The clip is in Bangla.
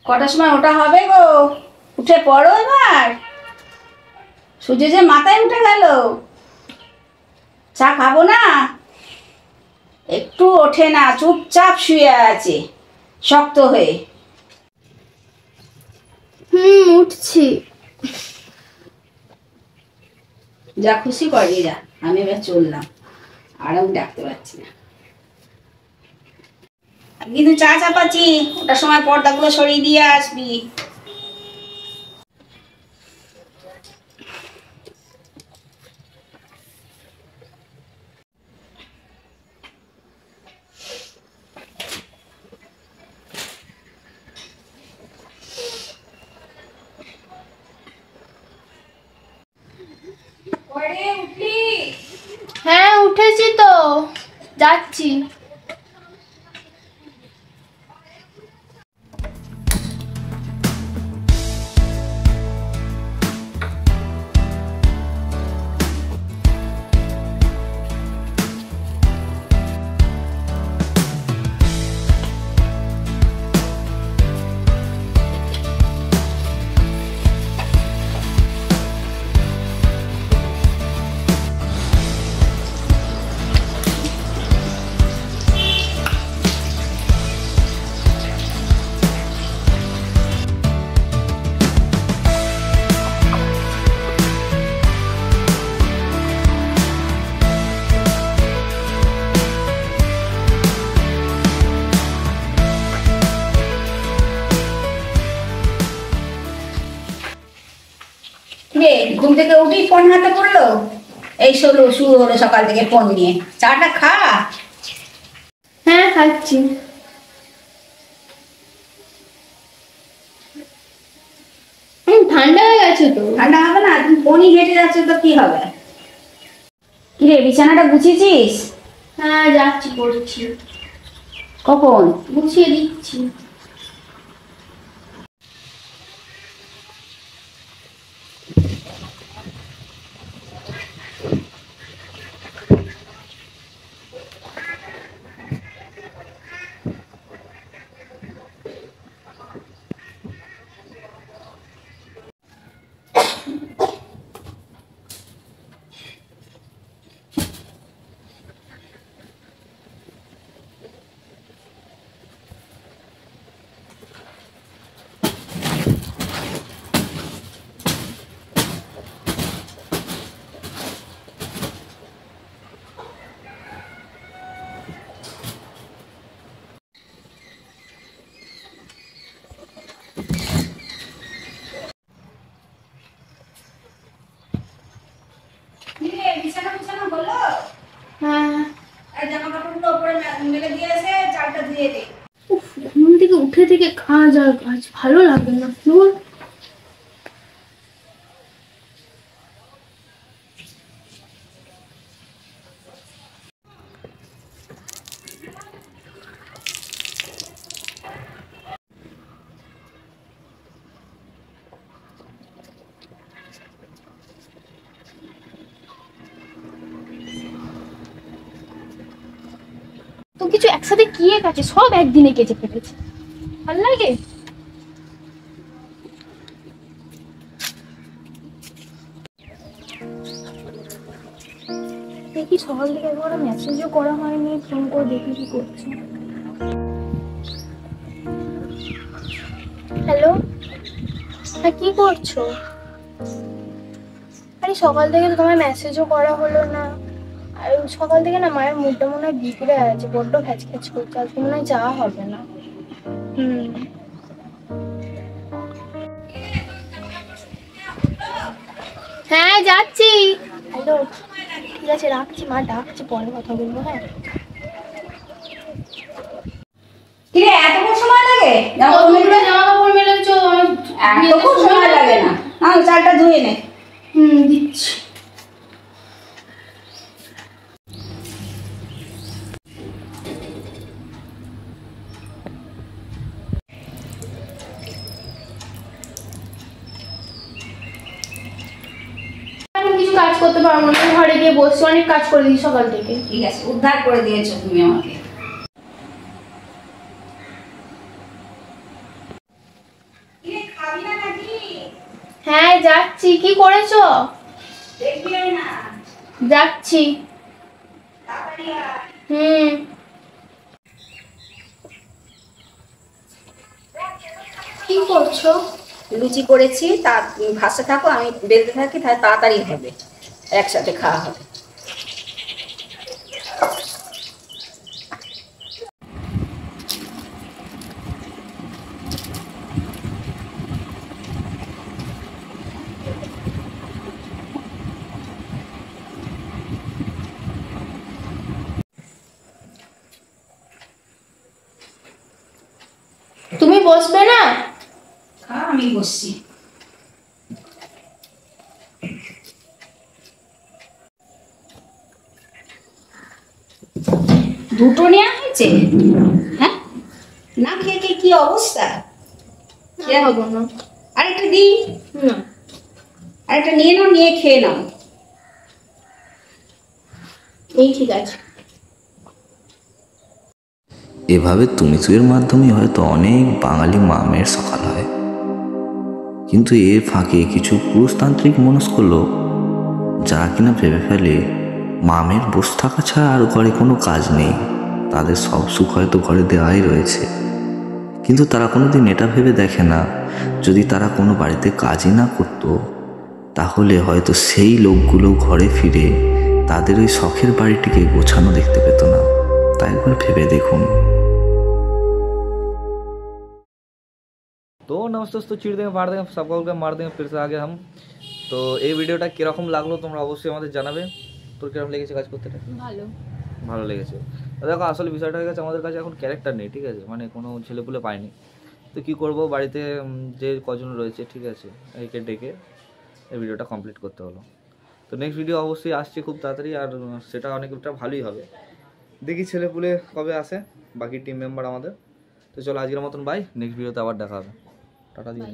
কটার সময় ওটা হবে গো? উঠে পড়ো এবার। সূর্য যে মাথায় উঠে গেল। চা খাবো না? একটু ওঠে না, চুপচাপ শুয়ে আছে শক্ত হয়ে। উঠছি। যা খুশি করি যা, আমি এবার চললাম। আর আমি ডাকতে পারছি না। কিন্তু চা চাপাচ্ছি, ওটার সময় পর্দাগুলো সরিয়ে দিয়ে আসবি। হ্যাঁ উঠেছি তো, যাচ্ছি। ঘুম থেকে উঠি ফোন হাতে পড়লো, এই শুরু হলো সকাল থেকে ফোন নিয়ে। চাটা খা। হ্যাঁ খাচ্ছি। ঠান্ডা হয়ে গেছে তো। ঠান্ডা হবে না? তুমি ফোনই ঘেটে যাচ্ছে তো কি হবে? কিরে বিছানাটা গুছিয়েছিস? হ্যাঁ যাচ্ছি, পড়ছি। কখন? গুছিয়ে দিচ্ছি। ঘুম থেকে উঠে থেকে খাওয়া যায়, আজ ভালো লাগে না। তো কিছু একসাথে কিয়ে গেছে, সব একদিনে কেচে ফেলেছে। ভাল লাগে। দেখি সকাল থেকে একবার মেসেজও করা হয়নি, ফোন করে দেখি কি করছে। হ্যালো, হ্যাঁ কি করছো? আরে সকাল থেকে তো তোমার মেসেজও করা হলো না। আর সকাল থেকে না মায়ের মুডটা মনে হয় বিগড়ে আছে, বড্ড খ্যাচ খ্যাচ করছে, আজকে মনে হয় যাওয়া হবে না। হ্যাঁ যাচ্ছি। হ্যালো, ঠিক আছে রাখছি, মা ডাকছি, পরে কথা বলবো। হ্যাঁ কিরে এতক্ষণ সময় লাগে? জামা কাপড় মেলেছো? এতক্ষণ সময় লাগে না, না চালটা ধুয়ে নে। দিচ্ছি। এখন কিছু কাজ করতে পারবো না, ঘরে গিয়ে বসে অনেক কাজ করে দিই সকাল থেকে। ঠিক আছে, উদ্ধার করে দিয়েছো তুমি আমাকে। হ্যাঁ যাচ্ছি। কি করেছো? না যাচ্ছি। কি করছো? লুচি করেছি, তার ভাসতে থাকো, আমি বেলতে থাকি, তাহলে তাড়াতাড়ি হবে, একসাথে খাওয়া হবে। তুমি বসবে না? আমি বসছি। দুটো নেওয়া হয়েছে? হ্যাঁ, না খেয়ে খেয়ে কি অবস্থা? খাবো না। আরেকটা দিই? না, আরেকটা নিয়ে নাও, নিয়ে খেয়ে নাও। এই ঠিক আছে। এভাবে তুমিচুয়ের মাধ্যমে হয়তো অনেক বাঙালি মামের সকাল হয়, কিন্তু এর ফাঁকে কিছু পুরুষতান্ত্রিক মনস্ক লোক যারা কিনা ভেবে ফেলে মামের বসে থাকা ছাড়া আর ঘরে কোনো কাজ নেই, তাদের সব সুখ হয়তো ঘরে দেওয়াই রয়েছে। কিন্তু তারা কোনোদিন এটা ভেবে দেখে না, যদি তারা কোনো বাড়িতে কাজই না করতো তাহলে হয়তো সেই লোকগুলো ঘরে ফিরে তাদের ওই শখের বাড়িটিকে গোছানো দেখতে পেত না। তাই একবার ভেবে দেখুন। तो नमस्ते दोस्तों, चिड़ देंगे फाड़ देंगे सबका मार देंगे, फिर से आ गए हम। তো এই ভিডিওটা কীরকম লাগলো তোমরা অবশ্যই আমাদের জানাবে। তোর কীরকম লেগেছে কাজ করতে? ভালো। ভালো লেগেছে। দেখো আসলে বিষয়টা হয়ে গেছে, আমাদের কাছে এখন ক্যারেক্টার নেই, ঠিক আছে, মানে কোনো ছেলেপুলে পাইনি। তো কী করবো, বাড়িতে যে কজন রয়েছে, ঠিক আছে, একে ডেকে এই ভিডিওটা কমপ্লিট করতে হলো। তো নেক্সট ভিডিও অবশ্যই আসছে খুব তাড়াতাড়ি, আর সেটা অনেকটা ভালোই হবে। দেখি ছেলেপুলে কবে আসে, বাকি টিম মেম্বার আমাদের। তো চলো আজকের মতন বাই, নেক্সট ভিডিওতে আবার দেখা হবে। টাটা দিয়ে।